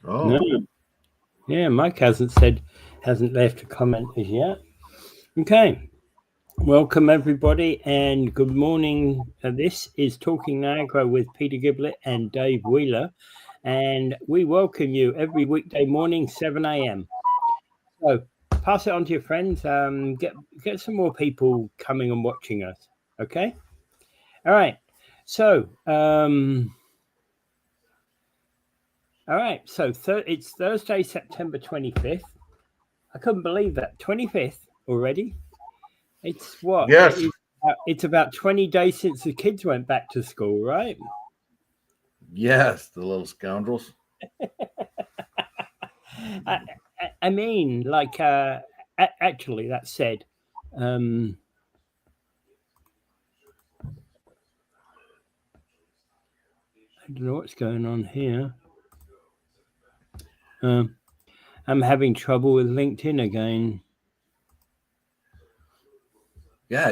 Oh, No. Yeah, Mike hasn't left a comment as yet. Okay. Welcome everybody and good morning. This is Talking Niagara with Peter Giblett and Dave Wheeler, and we welcome you every weekday morning, 7 a.m. So pass it on to your friends. Get some more people coming and watching us. Okay. All right. So all right. So it's Thursday, September 25th. I couldn't believe that 25th already. It's what? yes, It's about 20 days since the kids went back to school, right? yes, the little scoundrels. I, I mean, like, actually, that said, um, I don't know what's going on here. Um, I'm having trouble with LinkedIn again. Yeah,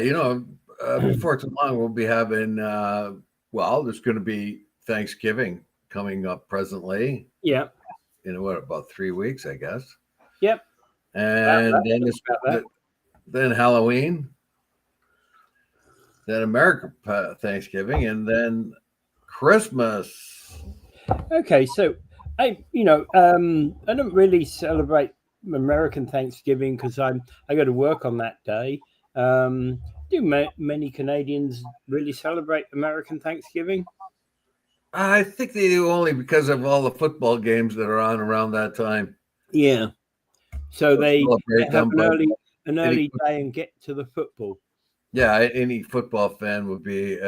before too long, we'll be having, there's going to be Thanksgiving coming up presently Yeah. in what, about 3 weeks, I guess. Yep. And then About that. then Halloween, then American Thanksgiving, and then Christmas. Okay. So, I don't really celebrate American Thanksgiving because I got to work on that day. Do many Canadians really celebrate American Thanksgiving? I think they do only because of all the football games that are on around that time. Yeah. So They'll they celebrate have them, but an any early day and get to the football. any football fan would be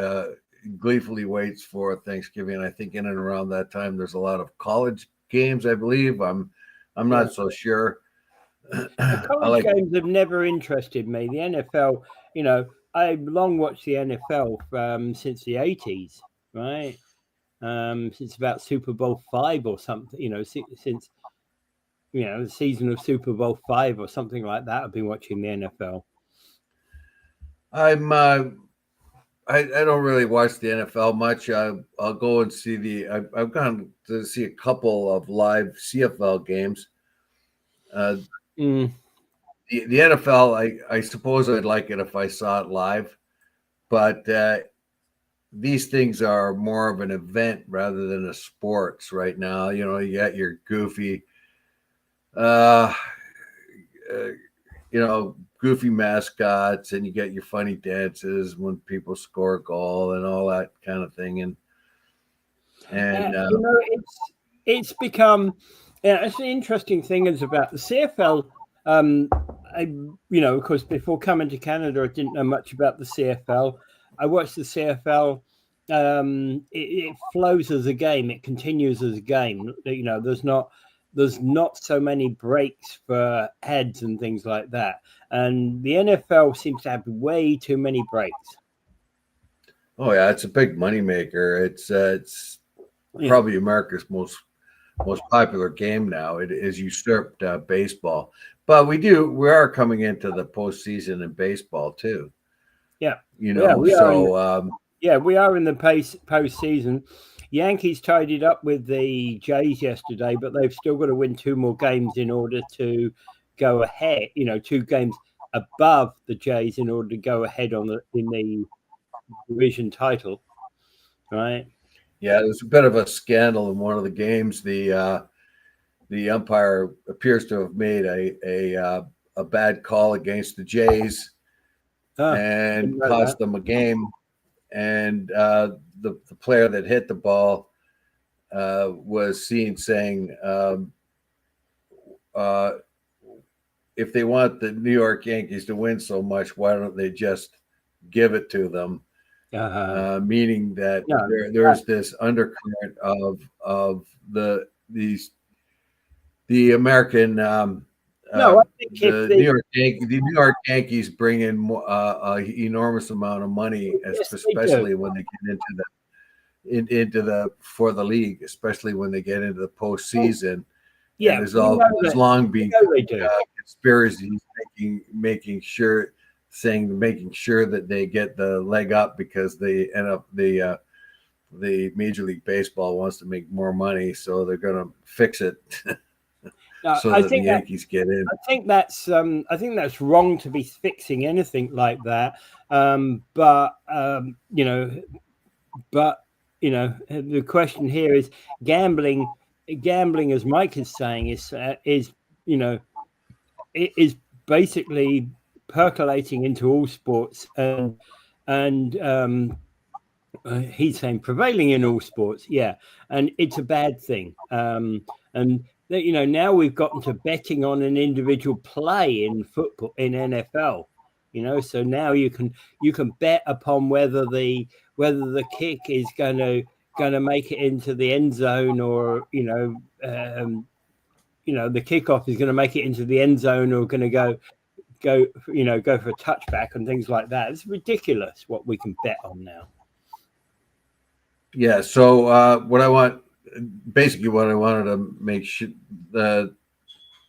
gleefully waits for Thanksgiving. I think in and around that time, there's a lot of college games. I believe I'm Yeah. not so sure. The I college like. games have never interested me. The NFL, you know, I've long watched the NFL since the 80s, right? Since about Super Bowl five or something, since the season of Super Bowl five or something like that. I've been watching the NFL. I'm. I don't really watch the NFL much. I'll go and see I've gone to see a couple of live CFL games. Uh, Mm, the NFL, I suppose I'd like it if I saw it live, but these things are more of an event rather than a sports right now. You got your goofy, uh, uh, goofy mascots, and you get your funny dances when people score a goal and all that kind of thing. And it's become, yeah, it's an interesting thing is about the CFL. Um, of course, before coming to Canada, I didn't know much about the CFL. I watched the CFL. It flows as a game. It continues as a game. There's not so many breaks for heads and things like that. And the NFL seems to have way too many breaks. oh yeah, it's a big moneymaker. It's Yeah. probably America's most popular game now. It is usurped baseball, but we are coming into the postseason in baseball too. Yeah. You Yeah, know, we are in so we are in the postseason. Yankees tied it up with the Jays yesterday, but they've still got to win two more games in order to go ahead. Two games above the Jays in order to go ahead in the division title. Right? yeah, there's a bit of a scandal in one of the games. The umpire appears to have made a bad call against the Jays Ah, and didn't know cost that. them a game. And the player that hit the ball was seen saying, uh, if they want the New York Yankees to win so much, why don't they just give it to them? Uh, Meaning that no, there's this undercurrent of the American no. I think if the New York Yankees bring in an enormous amount of money, yes, they do. especially when they get into the for the league, especially when they get into the Oh, postseason. And yeah, we know there's that. long We been know they do. conspiracies making sure that they get the leg up because they end up the Major League Baseball wants to make more money, so they're going to fix it so I that the think Yankees get in. I think that's wrong to be fixing anything like that. But the question here is gambling. Gambling, as Mike is saying, is it is basically percolating into all sports, and he's saying prevailing in all sports, yeah, and it's a bad thing. And now we've gotten to betting on an individual play in football, in NFL. So now you can bet upon whether the kick is going to make it into the end zone, or the kickoff is going to make it into the end zone, or going to go for a touchback and things like that. It's ridiculous what we can bet on now. Yeah. So what I wanted to make sure the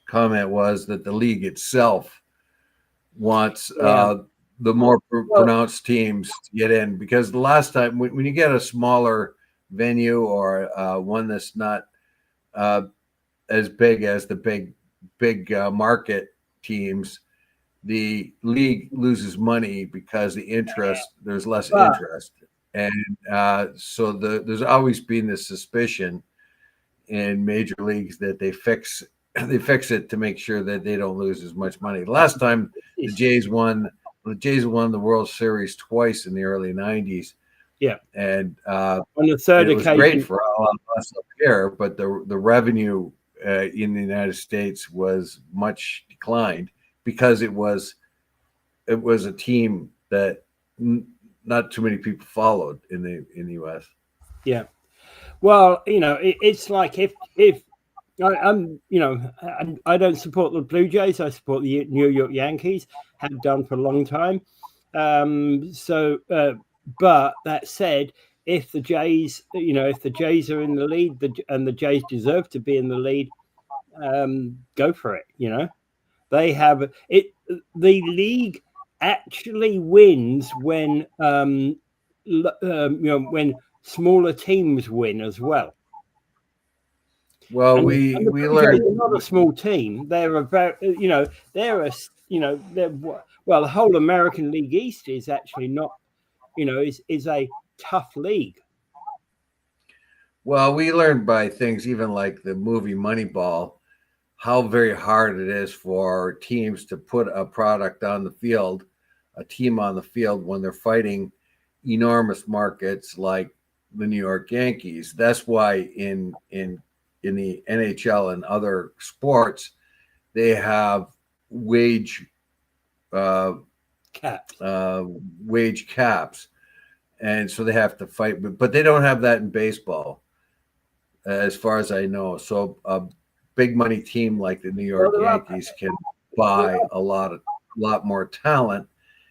comment was that the league itself wants the more pronounced teams to get in, because the last time when you get a smaller venue or one that's not as big as the big market teams, the league loses money because there's less interest. And so there's always been this suspicion in major leagues that they fix it to make sure that they don't lose as much money. Last time the Jays won the World Series twice in the early 90s. Yeah. And on the third it was occasion, great for all of us up here, but the revenue in the United States was much declined because it was a team that not too many people followed in the U.S. Yeah, well, it's like if I'm, I don't support the Blue Jays. I support the New York Yankees. Have done for a long time. But that said, if the Jays, if the Jays are in the lead, and the Jays deserve to be in the lead, go for it. They have it. The league actually wins when when smaller teams win as well. Well, and we learned learned they're not a small team. They're a very the whole American League East is actually not is a tough league. Well, we learned by things even like the movie Moneyball, how very hard it is for teams to put a team on the field when they're fighting enormous markets like the New York Yankees. That's why in the NHL and other sports, they have wage caps, and so they have to fight. But they don't have that in baseball, as far as I know. So a big money team like the New York Yankees can buy a lot more talent,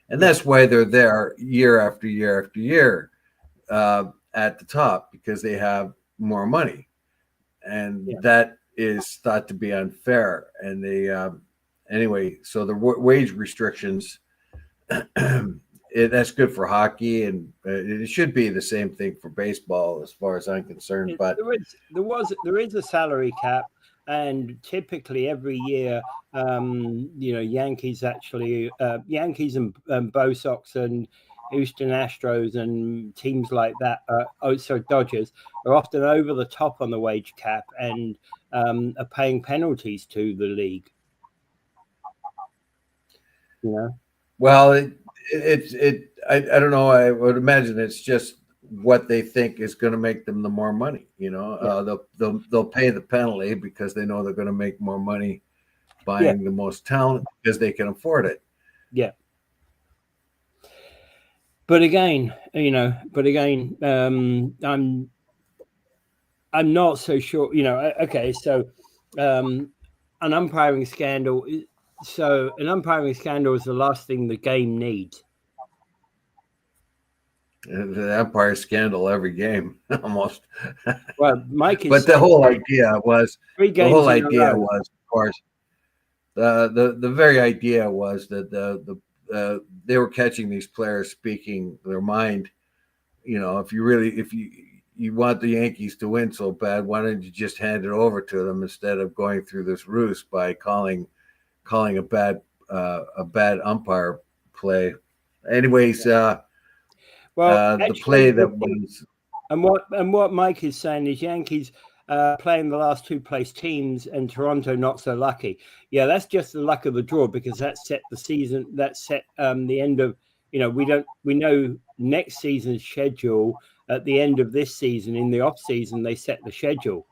and that's why they're there year after year after year at the top, because they have more money, and that is thought to be unfair. And they anyway, so the wage restrictions. That's good for hockey, and it should be the same thing for baseball, as far as I'm concerned. But there is a salary cap, and typically every year, Yankees and Bo Sox and Houston Astros and teams like that, Dodgers, are often over the top on the wage cap and are paying penalties to the league. Well, I don't know. I would imagine it's just what they think is going to make them the more money. They'll pay the penalty because they know they're going to make more money buying the most talent because they can afford it. Yeah. But again, I'm not so sure. Okay, so an umpiring scandal. So an umpiring scandal is the last thing the game needs. The umpire scandal every game almost. Well, Mike is. But the whole idea was, of course, the very idea was that they were catching these players speaking their mind. If you want the Yankees to win so bad, why don't you just hand it over to them instead of going through this ruse by calling a bad umpire play? Anyways, well, the actually, play that was and what Mike is saying is Yankees playing the last two place teams and Toronto not so lucky. Yeah, that's just the luck of the draw, because that set the season. That set the end of, we know next season's schedule at the end of this season. In the off season, they set the schedule,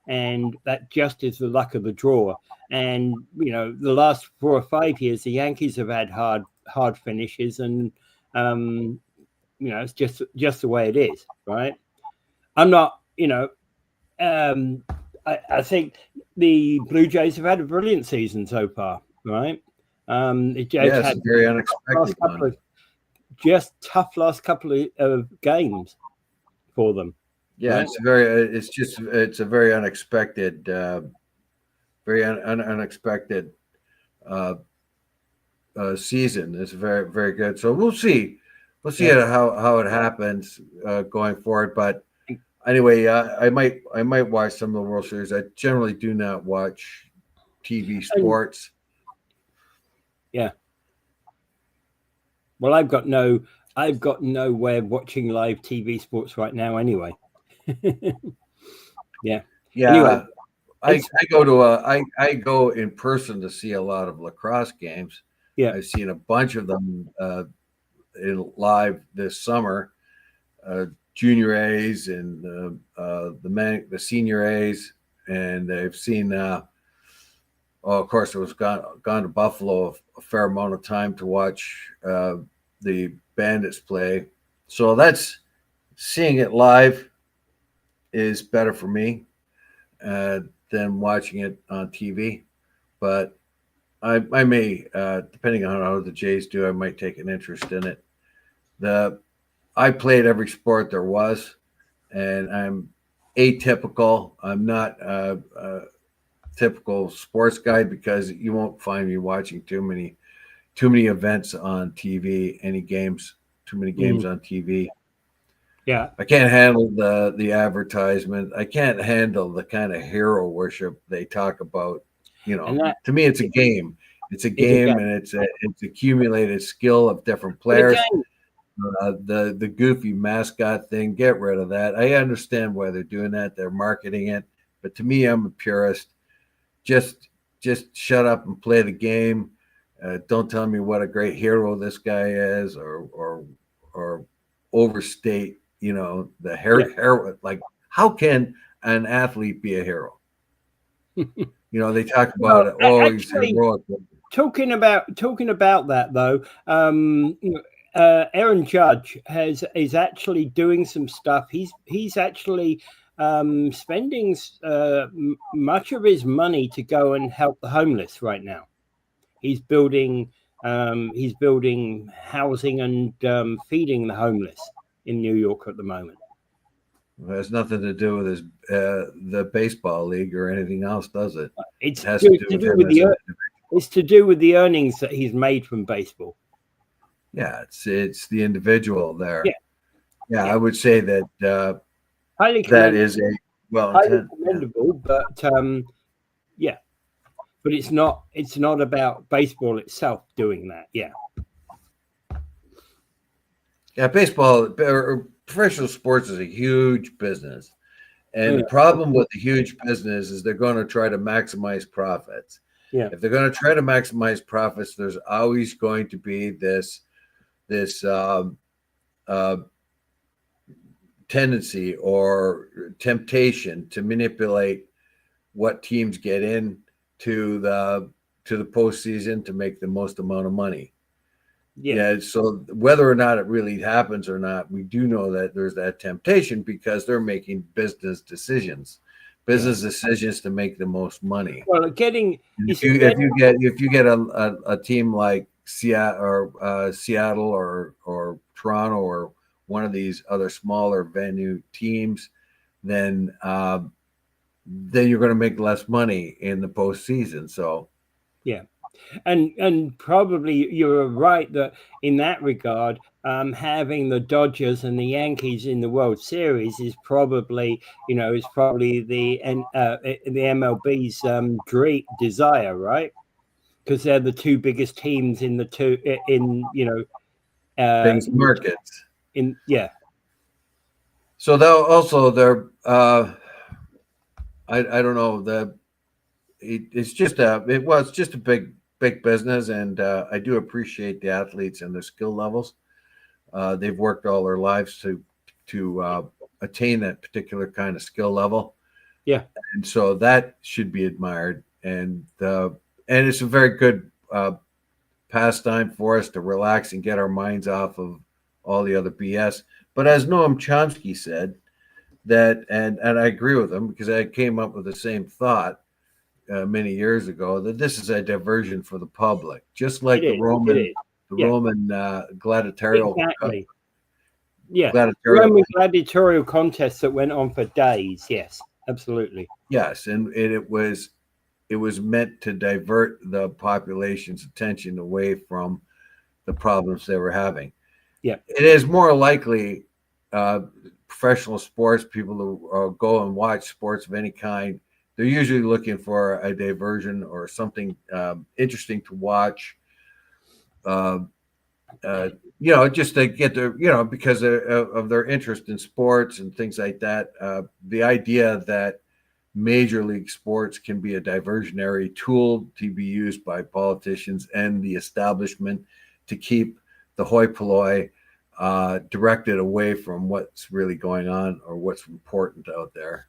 and that just is the luck of the draw. And the last 4 or 5 years, the Yankees have had hard finishes, and it's just the way it is, right? I'm not, I think the Blue Jays have had a brilliant season so far, right? The Jays had very unexpected one. Tough last couple of games for them. Yeah, right? it's a very unexpected, unexpected season. It's very, very good. So we'll see how it happens going forward. But anyway, I might watch some of the World Series. I generally do not watch TV sports. Yeah. Well, I've got no way of watching live TV sports right now anyway. Yeah. Anyway, I go in person to see a lot of lacrosse games. Yeah. I've seen a bunch of them live this summer. Junior A's and the senior A's, and I've seen. Of course, I was gone to Buffalo a fair amount of time to watch the Bandits play. So that's seeing it live is better for me than watching it on TV. But I may, depending on how the Jays do, I might take an interest in it. I played every sport there was, and I'm atypical. I'm not a typical sports guy, because you won't find me watching too many events on TV, too many games on TV. Yeah. I can't handle the advertisement. I can't handle the kind of hero worship they talk about. To me, it's a game. It's a game, and it's accumulated skill of different players. The goofy mascot thing, get rid of that. I understand why they're doing that. They're marketing it. But to me, I'm a purist. Just shut up and play the game. Don't tell me what a great hero this guy is, or overstate, the hero. Like, how can an athlete be a hero? They talk about it. Oh, he's heroic. Talking about that though, Aaron Judge is actually doing some stuff. He's actually spending much of his money to go and help the homeless right now. He's building housing and feeding the homeless in New York at the moment. It has nothing to do with the baseball league or anything else, does it? It's to do with the earnings that he's made from baseball. Yeah, it's the individual there. Yeah. I would say that that is a highly commendable, but but it's not about baseball itself doing that. Baseball or professional sports is a huge business, and the problem with the huge business is they're going to try to maximize profits. If they're going to try to maximize profits, there's always going to be this tendency or temptation to manipulate what teams get in to the postseason to make the most amount of money. So whether or not it really happens or not, we do know that there's that temptation, because they're making business decisions to make the most money. Well, if you get a team like Seattle or Toronto or one of these other smaller venue teams, then you're going to make less money in the postseason. So And probably you're right that in that regard, having the Dodgers and the Yankees in the World Series is probably, the MLB's desire, right? Because they're the two biggest teams in the two Things markets. So they're I don't know, it's just a big business, and I do appreciate the athletes and their skill levels. They've worked all their lives to attain that particular kind of skill level. Yeah. And so that should be admired, and it's a very good pastime for us to relax and get our minds off of all the other BS. But as Noam Chomsky said, and I agree with him, because I came up with the same thought many years ago, that this is a diversion for the public, just like the Roman gladiatorial. Exactly. Roman gladiatorial contests that went on for days. Yes, absolutely. Yes, and it was meant to divert the population's attention away from the problems they were having. Yeah, it is more likely professional sports people who go and watch sports of any kind. They're usually looking for a diversion or something interesting to watch. Just to get their, because of their interest in sports and things like that. The idea that major league sports can be a diversionary tool to be used by politicians and the establishment to keep the hoi polloi directed away from what's really going on or what's important out there.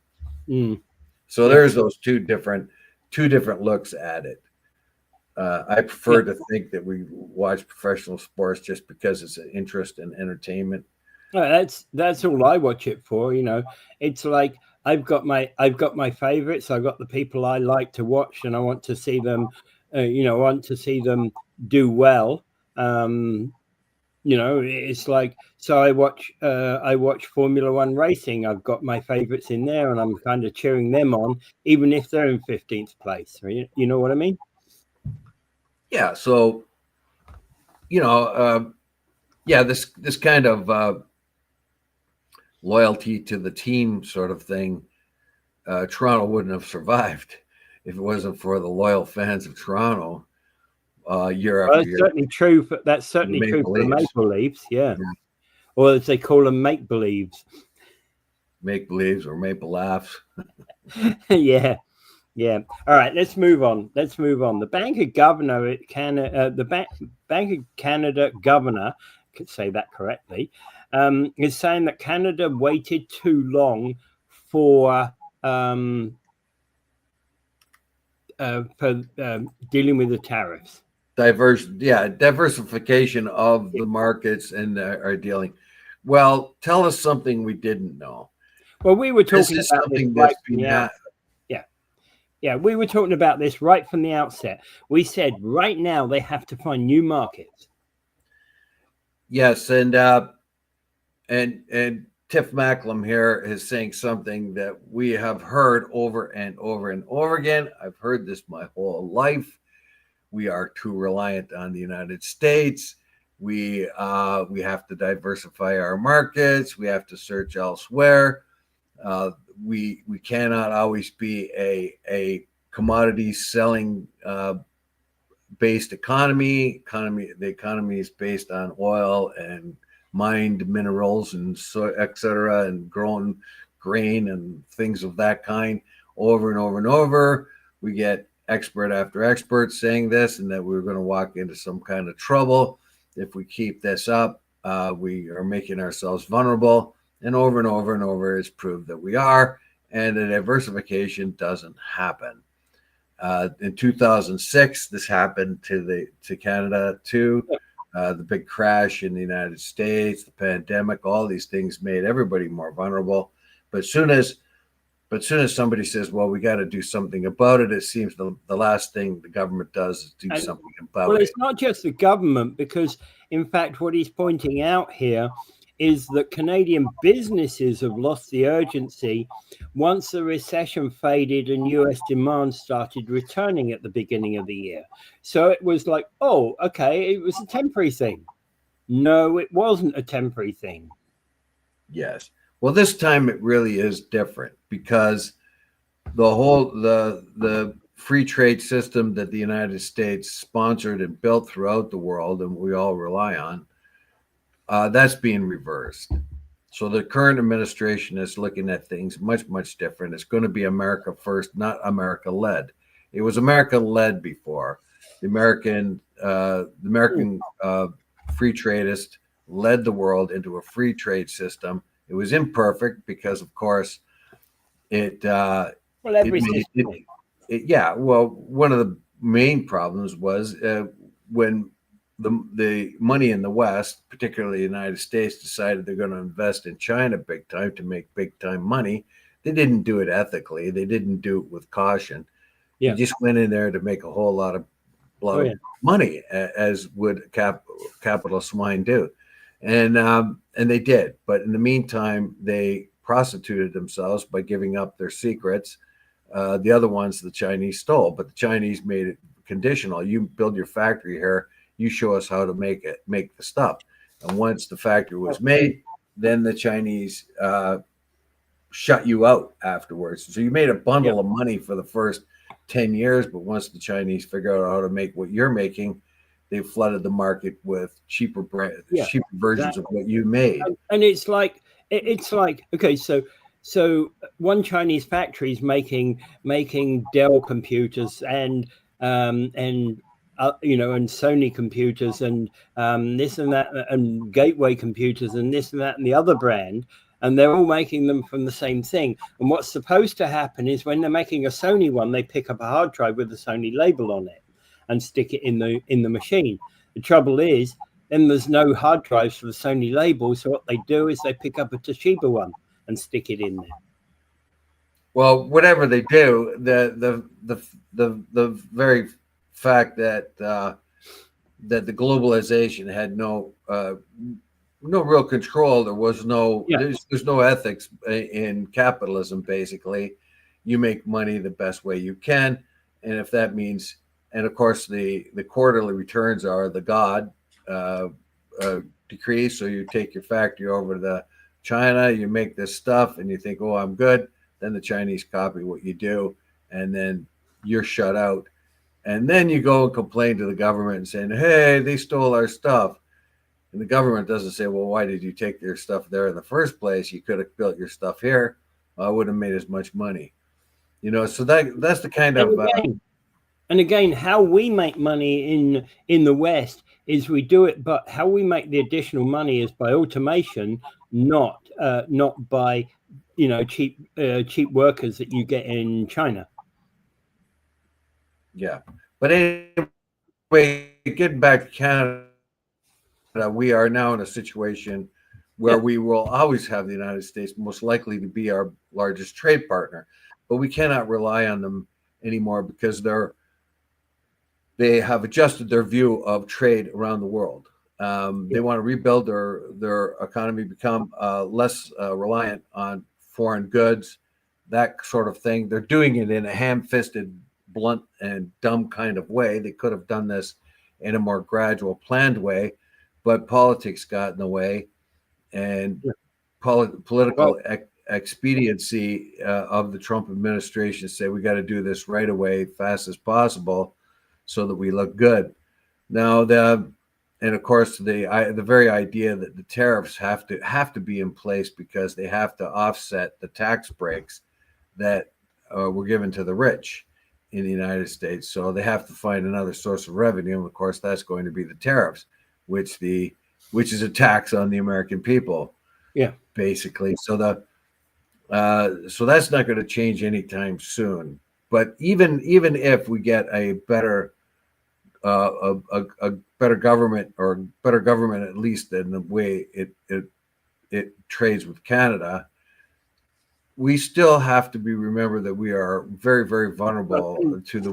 So there's those two different looks at it. I prefer to think that we watch professional sports just because it's an interest and entertainment. That's all I watch it for. It's like I've got my favorites. I've got the people I like to watch, and I want to see them. Do well. It's like, so I watch Formula One racing. I've got my favorites in there, and I'm kind of cheering them on, even if they're in 15th place. You know what I mean? Yeah. So, this kind of loyalty to the team sort of thing, Toronto wouldn't have survived if it wasn't for the loyal fans of Toronto. Year after year. Certainly true. That's certainly true for the Maple Leafs, or as they call them, make believes. Make believes or maple laughs. Yeah. All right, let's move on. The Bank of Governor Canada, Bank of Canada governor, I could say that correctly, is saying that Canada waited too long for dealing with the tariffs. Diversification of the markets and our dealing. Well, tell us something we didn't know. Well, we were talking about this right from the outset. Yeah, we were talking about this right from the outset. We said right now they have to find new markets. Yes, and Tiff Macklem here is saying something that we have heard over and over and over again. I've heard this my whole life. We are too reliant on the United States. We have to diversify our markets. We have to search elsewhere. We cannot always be a commodity selling based economy. The economy is based on oil and mined minerals and so et cetera, and grown grain and things of that kind over and over and over. We get expert after expert saying this, and that we're going to walk into some kind of trouble if we keep this up. We are making ourselves vulnerable, and over and over it's proved that we are, and the diversification doesn't happen. In 2006, this happened to Canada too. The big crash in the United States, the pandemic, all these things made everybody more vulnerable. But soon as somebody says, well, we got to do something about it, it seems the last thing the government does is do something about it. Well, it's not just the government, because in fact, what he's pointing out here is that Canadian businesses have lost the urgency once the recession faded and US demand started returning at the beginning of the year. So it was like, oh, okay, it was a temporary thing. No, it wasn't a temporary thing. Yes. Well, this time it really is different because the free trade system that the United States sponsored and built throughout the world, and we all rely on, that's being reversed. So the current administration is looking at things much different. It's going to be America first, not America led. It was America led before. The American free tradists led the world into a free trade system. It was imperfect because, of course, it Well, every system. yeah. Well, one of the main problems was when the money in the West, particularly the United States, decided they're going to invest in China big time to make big time money. They didn't do it ethically. They didn't do it with caution. Yeah. They just went in there to make a whole lot of money, as would capital swine do, and they did. But in the meantime, they prostituted themselves by giving up their secrets. The other ones the Chinese stole, but the Chinese made it conditional. You build your factory here, you show us how to make the stuff. And once the factory was made, then the Chinese shut you out afterwards. So you made a bundle of money for the first 10 years, but once the Chinese figured out how to make what you're making, they flooded the market with cheaper versions of what you made. And it's like okay, so one Chinese factory is making Dell computers and and Sony computers and this and that and Gateway computers and this and that and the other brand, and they're all making them from the same thing. And what's supposed to happen is when they're making a Sony one, they pick up a hard drive with the Sony label on it and stick it in the machine. The trouble is, then there's no hard drives for the Sony label, so what they do is they pick up a Toshiba one and stick it in there. Well, whatever they do, the very fact that that the globalization had no real control. There was there's no ethics in capitalism. Basically, you make money the best way you can, and if that means, and of course the quarterly returns are the God decree. So you take your factory over to China, you make this stuff, and you think, oh, I'm good. Then the Chinese copy what you do, and then you're shut out. And then you go and complain to the government and saying, hey, they stole our stuff. And the government doesn't say, well, why did you take their stuff there in the first place? You could have built your stuff here. I wouldn't have made as much money. So that's the kind of... And again, how we make money in the West is we do it, but how we make the additional money is by automation, not by cheap workers that you get in China. Yeah, but anyway, getting back to Canada, we are now in a situation where we will always have the United States most likely to be our largest trade partner, but we cannot rely on them anymore because they have adjusted their view of trade around the world. They want to rebuild their economy, become less reliant on foreign goods, that sort of thing. They're doing it in a ham-fisted, blunt and dumb kind of way. They could have done this in a more gradual, planned way, but politics got in the way, and political expediency of the Trump administration say we got to do this right away, fast as possible, so that we look good. Now, and of course, the very idea that the tariffs have to be in place because they have to offset the tax breaks that were given to the rich in the United States. So they have to find another source of revenue. And of course, that's going to be the tariffs, which is a tax on the American people. Yeah, basically. So so that's not going to change anytime soon. But even if we get a better better government, or better government at least in the way it trades with Canada, we still have to remember that we are very, very vulnerable to the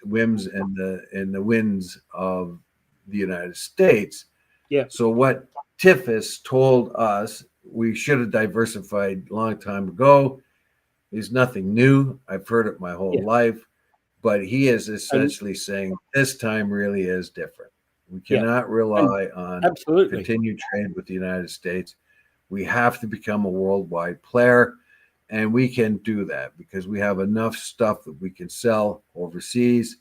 whims and the winds of the United States. Yeah. So what Tiffus told us we should have diversified a long time ago. Is nothing new. I've heard it my whole life, but he is essentially saying this time really is different. We cannot rely on absolutely continued trade with the United States. We have to become a worldwide player, and we can do that because we have enough stuff that we can sell overseas,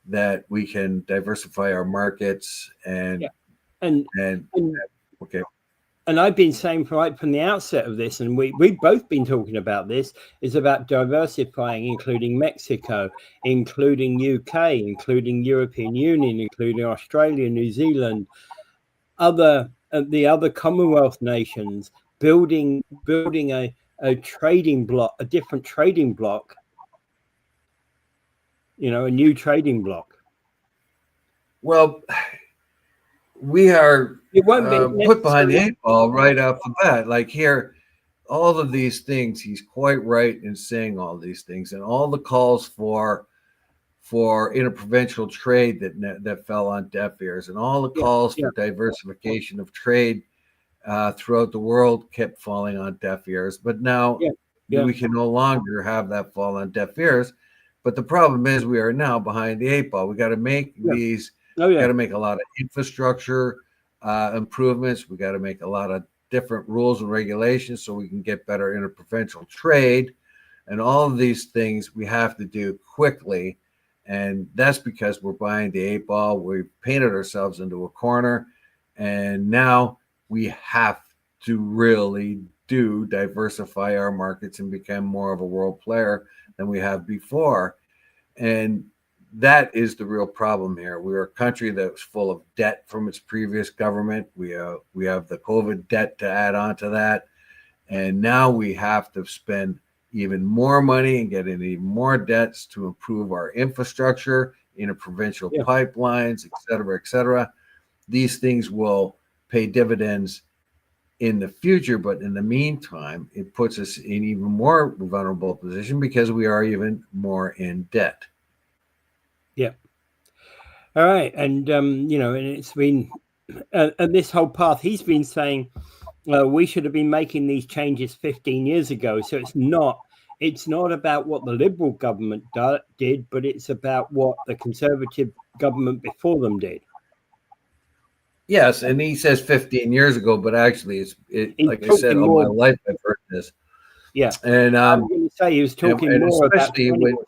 that we can diversify our markets and okay. And I've been saying right from the outset of this, and we've both been talking about this, is about diversifying, including Mexico, including UK, including European Union, including Australia, New Zealand, the other Commonwealth nations, building a trading block, a different trading block, a new trading block. Well, we are put behind the eight ball right off the bat. Like here, all of these things, he's quite right in saying all these things, and all the calls for interprovincial trade that fell on deaf ears, and all the calls for diversification of trade throughout the world kept falling on deaf ears. But now we can no longer have that fall on deaf ears. But the problem is we are now behind the eight ball. We got to make these. We got to make a lot of infrastructure improvements. We got to make a lot of different rules and regulations so we can get better interprovincial trade, and all of these things we have to do quickly. And that's because we're behind the eight ball. We've painted ourselves into a corner, and now we have to really diversify our markets and become more of a world player than we have before. And that is the real problem here. We're a country that's full of debt from its previous government. We have the COVID debt to add on to that. And now we have to spend even more money and get in even more debts to improve our infrastructure, interprovincial pipelines, et cetera, et cetera. These things will pay dividends in the future, but in the meantime, it puts us in even more vulnerable position because we are even more in debt. Yeah. All right. And, and it's been, and this whole path, he's been saying we should have been making these changes 15 years ago. So it's not about what the Liberal government did, but it's about what the Conservative government before them did. Yes, and he says 15 years ago, but actually, like I said, all my life I've heard this. Yeah, and I'm going to say he was talking more especially about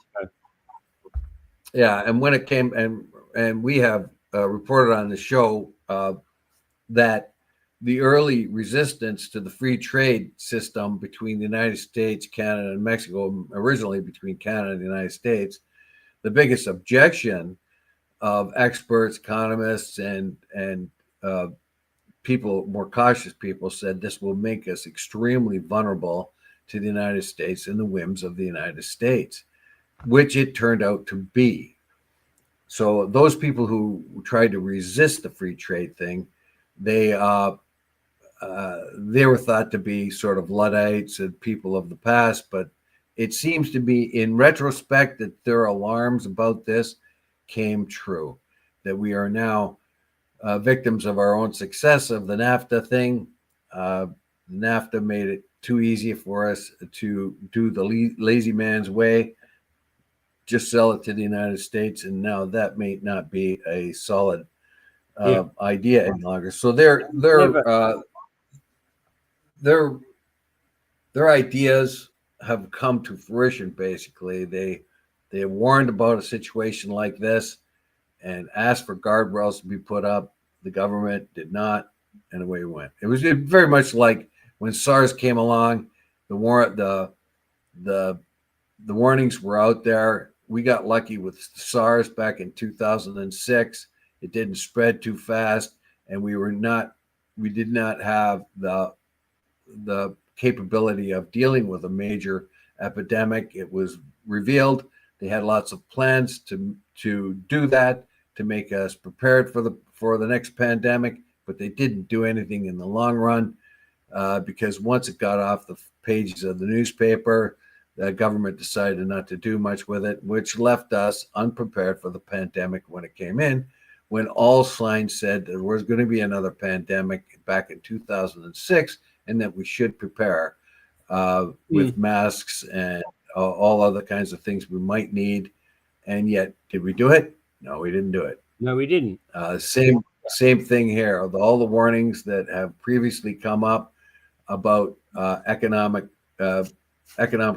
and when it came, and we have reported on the show that the early resistance to the free trade system between the United States, Canada, and Mexico, originally between Canada and the United States, the biggest objection of experts, economists, and people, more cautious people, said this will make us extremely vulnerable to the United States and the whims of the United States, which it turned out to be. So those people who tried to resist the free trade thing, they were thought to be sort of Luddites and people of the past, but it seems to be, in retrospect, that their alarms about this came true, that we are now victims of our own success of the NAFTA thing. NAFTA made it too easy for us to do the lazy man's way, just sell it to the United States, and now that may not be a solid idea any longer. So their ideas have come to fruition. Basically, they warned about a situation like this and asked for guardrails to be put up. The government did not, and away we went. It was very much like when SARS came along. The warnings were out there. We got lucky with SARS back in 2006. It didn't spread too fast, and we did not have the capability of dealing with a major epidemic. It was revealed they had lots of plans to do that, to make us prepared for the next pandemic, but they didn't do anything in the long run because once it got off the pages of the newspaper, the government decided not to do much with it, which left us unprepared for the pandemic when it came in, when all signs said there was going to be another pandemic back in 2006 and that we should prepare with masks and all other kinds of things we might need. And yet, did we do it? No, we didn't do it. No, we didn't. Same thing here. All the warnings that have previously come up about economic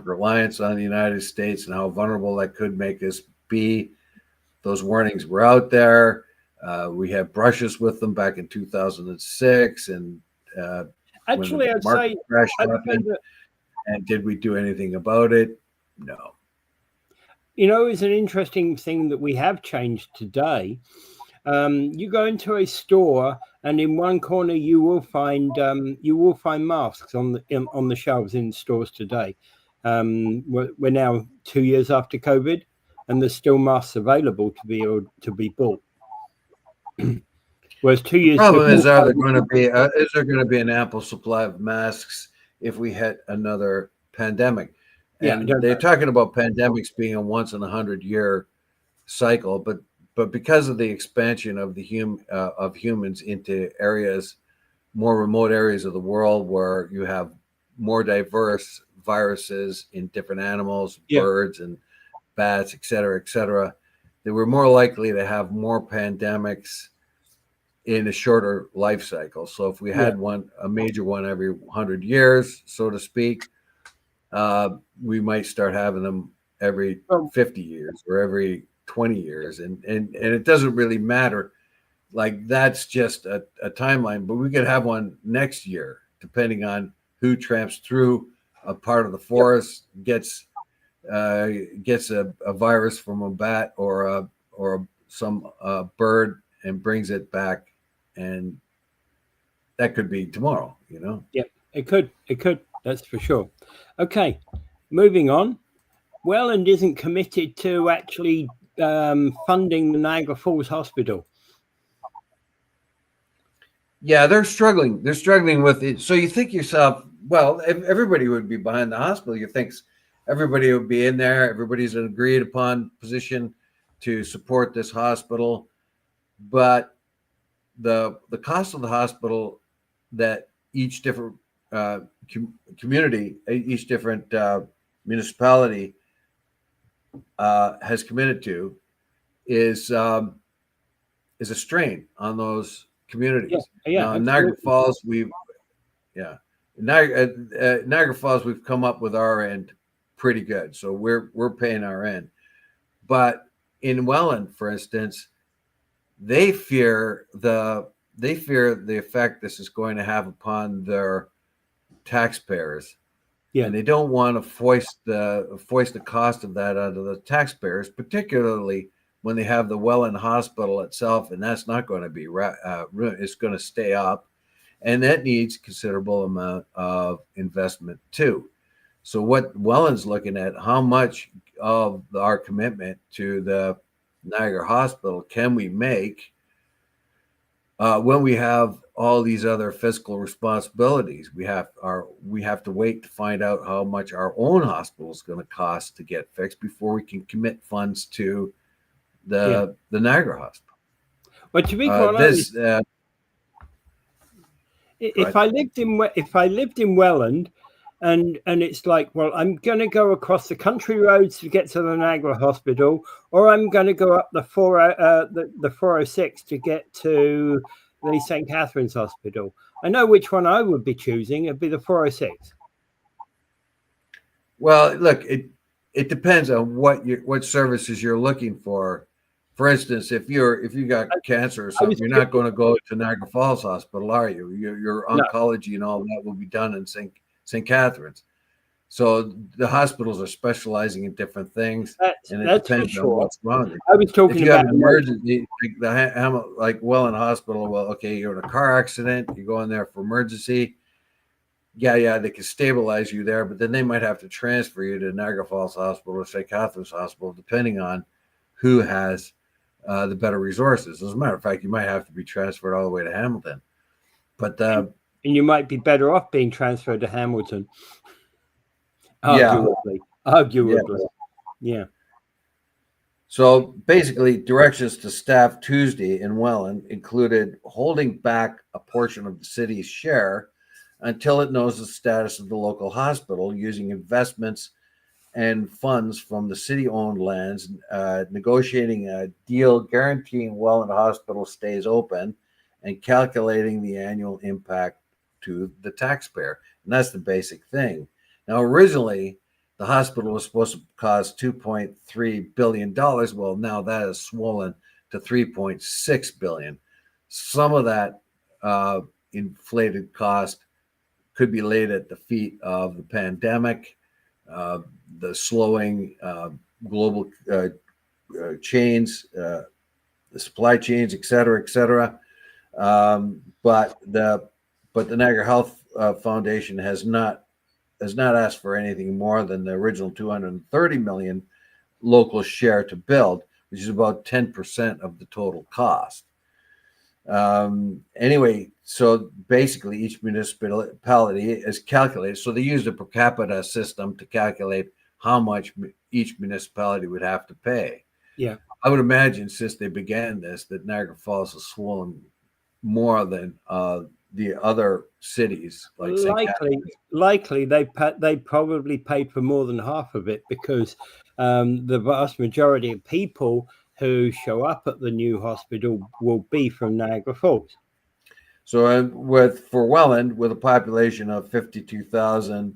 reliance on the United States and how vulnerable that could make us be. Those warnings were out there. We had brushes with them back in 2006, and actually, when the market crash happened. And did we do anything about it? No. You know, it's an interesting thing that we have changed today. You go into a store, and in one corner you will find masks on the shelves in stores today. We're now 2 years after COVID, and there's still masks available to be bought. Whereas 2 years. The problem is, is there going to be an ample supply of masks if we hit another pandemic? And they're talking about pandemics being a once in 100-year cycle, but because of the expansion of of humans into more remote areas of the world where you have more diverse viruses in different animals, birds and bats, et cetera, they were more likely to have more pandemics in a shorter life cycle. So if we had a major one every 100 years, so to speak, we might start having them every 50 years or every 20 years. And it doesn't really matter. Like, that's just a timeline, but we could have one next year, depending on who tramps through a part of the forest, gets a virus from a bat or some bird and brings it back. And that could be tomorrow, you know? Yeah, it could. That's for sure. Okay, moving on. Welland isn't committed to actually funding the Niagara Falls Hospital. Yeah, they're struggling. They're struggling with it. So you think to yourself, well, everybody would be behind the hospital. You think everybody would be in there. Everybody's an agreed upon position to support this hospital. But the cost of the hospital that each different community, each different municipality has committed to is a strain on those communities. Now, in Niagara Falls, Niagara Falls, we've come up with our end pretty good, so we're paying our end. But in Welland, for instance, they fear the effect this is going to have upon their taxpayers. Yeah, and they don't want to foist the cost of that onto the taxpayers, particularly when they have the Welland Hospital itself, and that's not going to be it's going to stay up, and that needs considerable amount of investment too. So what Welland's looking at, how much of our commitment to the Niagara Hospital can we make when we have all these other fiscal responsibilities? We have to wait to find out how much our own hospital is going to cost to get fixed before we can commit funds to the Niagara Hospital. But to be quite honest, if I lived in Welland, and it's like, well, I'm going to go across the country roads to get to the Niagara Hospital, or I'm going to go up the 406 to get to the St. Catherine's Hospital. I know which one I would be choosing. It'd be the 406. Well, look, it depends on what services you're looking for. For instance, if you got cancer or something, you're not going to go to Niagara Falls Hospital, are you? Your oncology and all that will be done in St. Catherine's. So the hospitals are specializing in different things, and it depends on what's wrong. I was talking if you about have an emergency, like Welland Hospital. Well, okay, you're in a car accident, you go in there for emergency. Yeah, they can stabilize you there, but then they might have to transfer you to Niagara Falls Hospital or St. Catherine's Hospital, depending on who has the better resources. As a matter of fact, you might have to be transferred all the way to Hamilton. But and you might be better off being transferred to Hamilton. Arguably. Yeah. So basically, directions to staff Tuesday in Welland included holding back a portion of the city's share until it knows the status of the local hospital, using investments and funds from the city-owned lands, negotiating a deal guaranteeing Welland Hospital stays open, and calculating the annual impact to the taxpayer. And that's the basic thing. Now, originally, the hospital was supposed to cost $2.3 billion. Well, now that has swollen to $3.6 billion. Some of that inflated cost could be laid at the feet of the pandemic, the slowing global chains, the supply chains, et cetera, et cetera. But the Niagara Health Foundation has not asked for anything more than the original $230 million local share to build, which is about 10% of the total cost. Anyway, so basically each municipality is calculated. So they used a per capita system to calculate how much each municipality would have to pay. Yeah. I would imagine since they began this that Niagara Falls has swollen more than the other cities. Like likely they probably paid for more than half of it, because the vast majority of people who show up at the new hospital will be from Niagara Falls. So for Welland, with a population of 52,000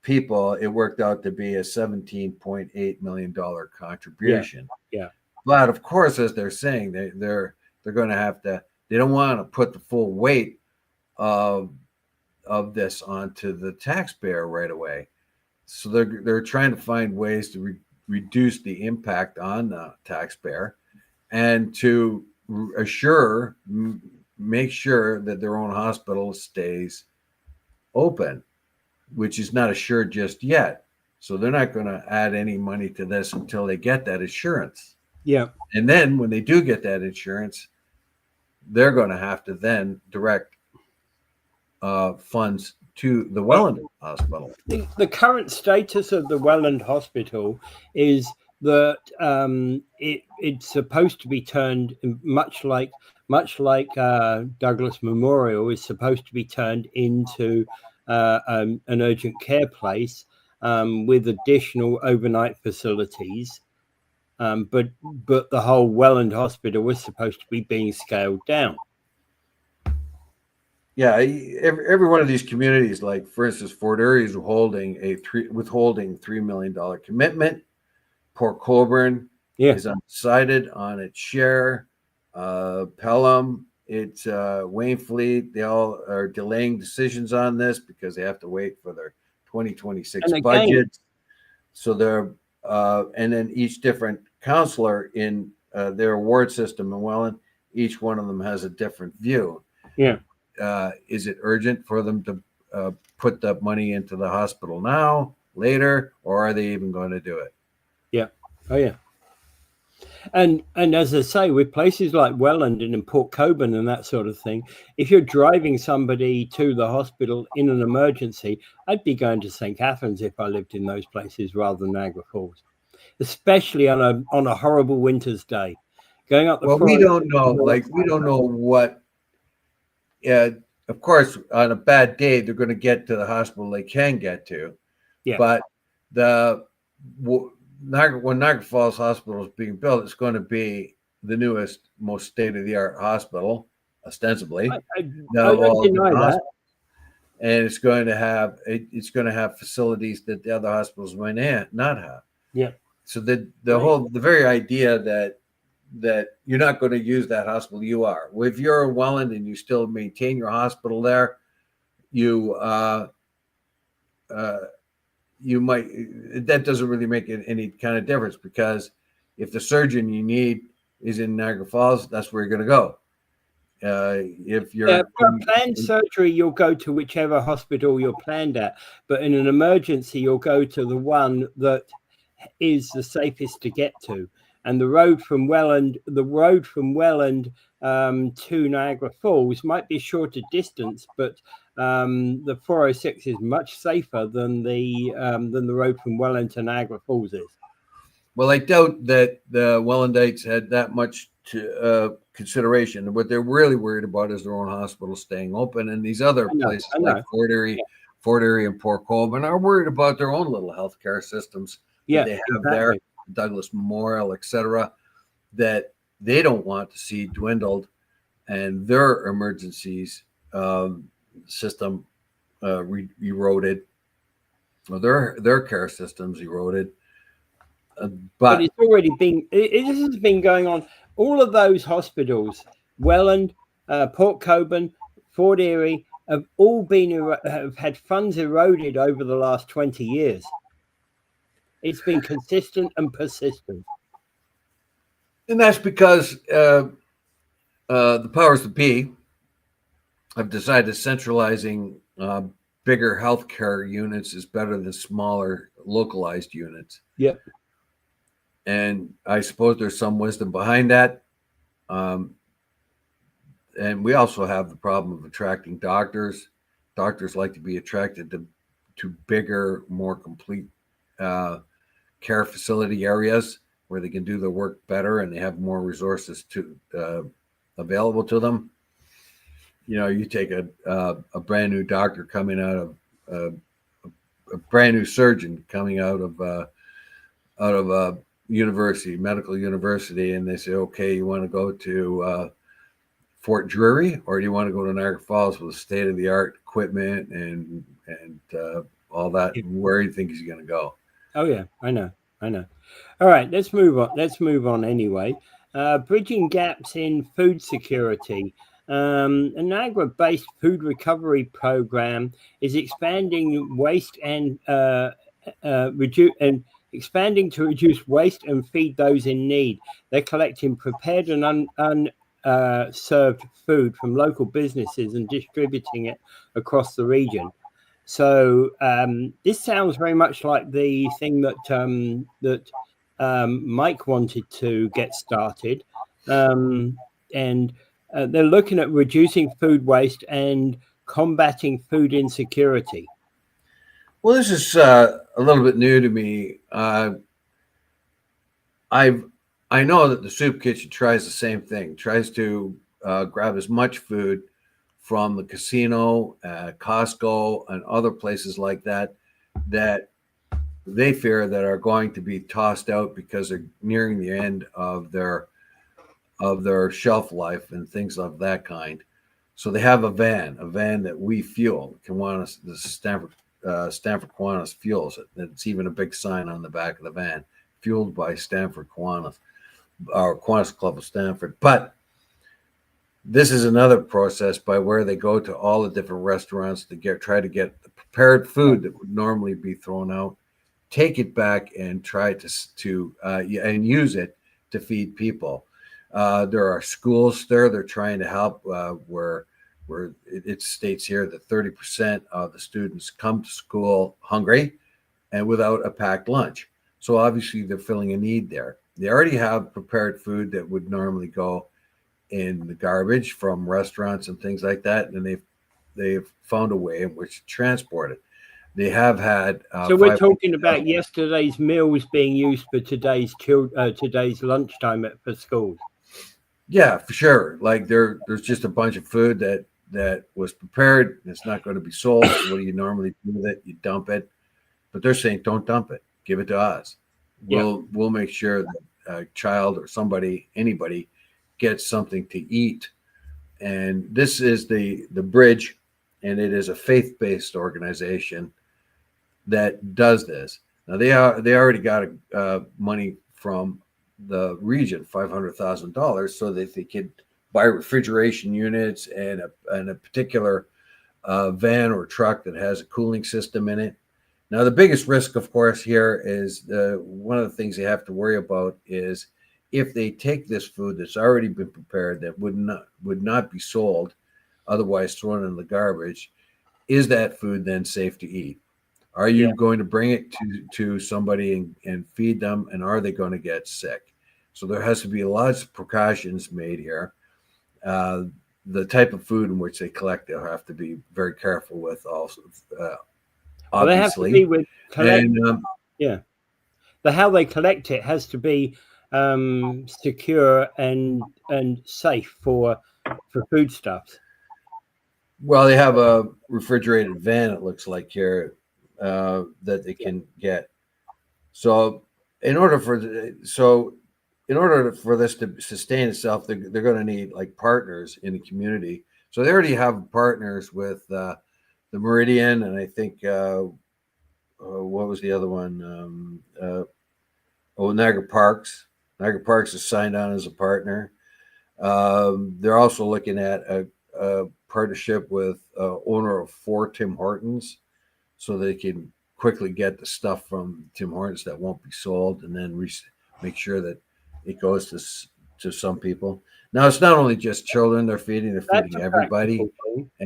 people, it worked out to be a $17.8 million contribution. Yeah. But of course, as they're saying, they're going to have to. They don't want to put the full weight of this onto the taxpayer right away. So they're trying to find ways to reduce the impact on the taxpayer, and to make sure that their own hospital stays open, which is not assured just yet. So they're not going to add any money to this until they get that assurance. Yeah. And then when they do get that insurance, they're going to have to then direct funds to the Welland Hospital. The current status of the Welland Hospital is that it's supposed to be turned, much like Douglas Memorial is supposed to be turned into an urgent care place with additional overnight facilities. But the whole Welland Hospital was supposed to be being scaled down. Yeah, every one of these communities, like for instance, Fort Erie is withholding $3 million commitment. Port Colborne is undecided on its share. Pelham, it's Waynfleet. They all are delaying decisions on this because they have to wait for their 2026 budgets. So they're and then each different councillor in their award system in Welland, each one of them has a different view. Yeah. Is it urgent for them to put that money into the hospital now, later, or are they even going to do it? Yeah. Oh, yeah. And as I say, with places like Welland and in Port Colborne and that sort of thing, if you're driving somebody to the hospital in an emergency, I'd be going to St. Catharines if I lived in those places rather than Niagara Falls, especially on a horrible winter's day. Going up the we don't know. We don't know what. Of course, on a bad day, they're going to get to the hospital they can get to. Yeah. But when Niagara Falls Hospital is being built, it's going to be the newest, most state-of-the-art hospital, ostensibly. I don't deny that. And it's going to have facilities that the other hospitals might not have. Yeah. So the very idea that you're not going to use that hospital, you are. If you're in Welland and you still maintain your hospital there, you might. That doesn't really make any kind of difference, because if the surgeon you need is in Niagara Falls, that's where you're going to go. If you're for planned surgery, you'll go to whichever hospital you're planned at. But in an emergency, you'll go to the one that is the safest to get to. And the road from Welland to Niagara Falls might be a shorter distance, but the 406 is much safer than the road from Welland to Niagara Falls is. Well, I doubt that the Wellandites had that much consideration. What they're really worried about is their own hospital staying open, and these other places like Fort Erie, and Port Colborne are worried about their own little healthcare systems that they have there, Douglas Memorial, etc., that they don't want to see dwindled, and their emergencies system eroded, or their care systems eroded. But it's already been. This has been going on. All of those hospitals, Welland, Port Colborne, Fort Erie, have all have had funds eroded over the last 20 years. It's been consistent and persistent, and that's because the powers that be have decided centralizing bigger healthcare units is better than smaller localized units. Yep. And I suppose there's some wisdom behind that. And we also have the problem of attracting doctors. Doctors like to be attracted to bigger, more complete care facility areas where they can do their work better and they have more resources available to them. You know, you take a brand new doctor coming out of a brand new surgeon coming out of a medical university, and they say, okay, you want to go to Fort Drury, or do you want to go to Niagara Falls with state of the art equipment and all that? Where do you think he's going to go? Oh yeah, I know. All right, let's move on anyway. Bridging gaps in food security. A Niagara-based food recovery program is expanding waste and expanding to reduce waste and feed those in need. They're collecting prepared and unserved food from local businesses and distributing it across the region. So this sounds very much like the thing that Mike wanted to get started, and they're looking at reducing food waste and combating food insecurity. Well, this is a little bit new to me. I know that the soup kitchen tries the same thing, tries to grab as much food from the casino, Costco, and other places like that they fear that are going to be tossed out because they're nearing the end of their shelf life and things of that kind. So they have a van that we fuel. Kiwanis, the Stanford Kiwanis fuels it. It's even a big sign on the back of the van, fueled by Stanford Kiwanis, or Kiwanis Club of Stanford. But this is another process by where they go to all the different restaurants to try to get the prepared food that would normally be thrown out, take it back and try to and use it to feed people. There are schools there. They're trying to help where it states here that 30% of the students come to school hungry and without a packed lunch. So obviously they're filling a need there. They already have prepared food that would normally go in the garbage from restaurants and things like that, and they've found a way in which to transport it. They have had. So we're talking about yesterday's meals being used for today's lunchtime for schools. Yeah, for sure. Like there's just a bunch of food that was prepared. It's not going to be sold. So what do you normally do with it? You dump it. But they're saying, don't dump it. Give it to us. We'll make sure that a child or anybody gets something to eat. And this is the Bridge, and it is a faith-based organization that does this. Now they already got money from the region, $500,000, so that they could buy refrigeration units and a particular van or truck that has a cooling system in it. Now the biggest risk, of course, here is one of the things they have to worry about is if they take this food that's already been prepared that would not be sold, otherwise thrown in the garbage, is that food then safe to eat? Are you going to bring it to somebody and feed them, and are they going to get sick? So there has to be lots of precautions made here. The type of food in which they collect, they'll have to be very careful with also. Obviously, they have to be with how they collect it has to be secure and safe for foodstuffs. Well, they have a refrigerated van, it looks like here, that they can get. So in order for this to sustain itself, they're going to need like partners in the community. So they already have partners with the Meridian, and I think what was the other one? Niagara Parks. Niagara Parks is signed on as a partner. They're also looking at a partnership with owner of 4 Tim Hortons, so they can quickly get the stuff from Tim Hortons that won't be sold, and then make sure that it goes to some people. Now it's not only just children they're feeding; they're feeding everybody.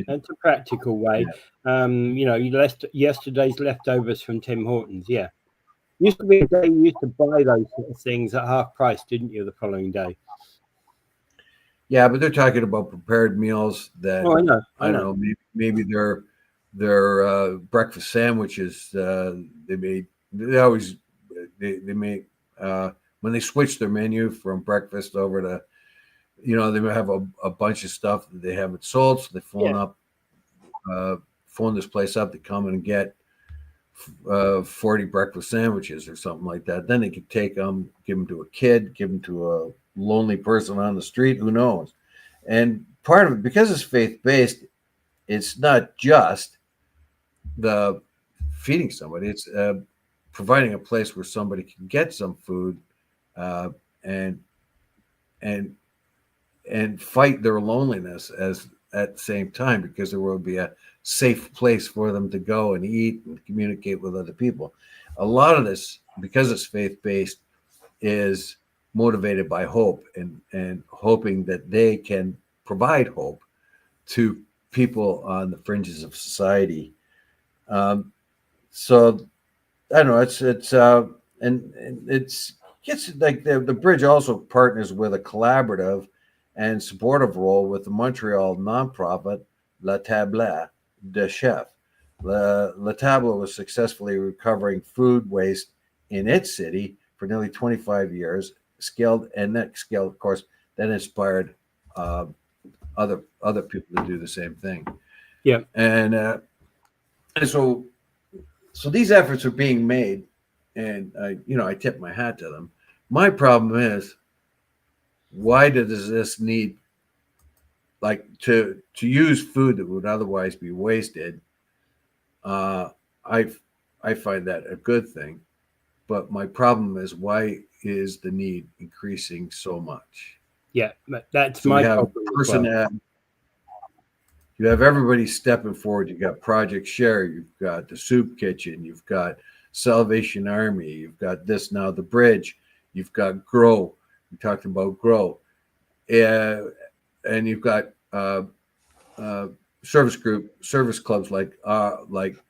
That's a practical way. Yeah. You left yesterday's leftovers from Tim Hortons. Yeah, used to be a day you used to buy those sort of things at half price, didn't you? The following day. Yeah, but they're talking about prepared meals that I know. Maybe their breakfast sandwiches they made. They make when they switch their menu from breakfast over to, they have a bunch of stuff that they haven't sold, so they phone this place up to come and get 40 breakfast sandwiches or something like that. Then they could take them, give them to a kid, give them to a lonely person on the street, who knows. And part of it, because it's faith-based, it's not just the feeding somebody, it's providing a place where somebody can get some food and fight their loneliness at the same time, because there will be a safe place for them to go and eat and communicate with other people. A lot of this, because it's faith-based, is motivated by hope and hoping that they can provide hope to people on the fringes of society. So I don't know, it's gets like the bridge also partners with a collaborative and supportive role with the Montreal nonprofit La Table de Chef. La Table was successfully recovering food waste in its city for nearly 25 years. Scaled, and that scale, of course, that inspired other people to do the same thing. Yeah, and so these efforts are being made, and I tip my hat to them. My problem is, why does this need, like, to use food that would otherwise be wasted? I find that a good thing, but my problem is, why is the need increasing so much? Yeah, that's my problem. You have everybody stepping forward. You've got Project Share, you've got the Soup Kitchen, you've got Salvation Army, you've got this now, the Bridge, you've got Grow. We talked about Grow, and you've got service clubs like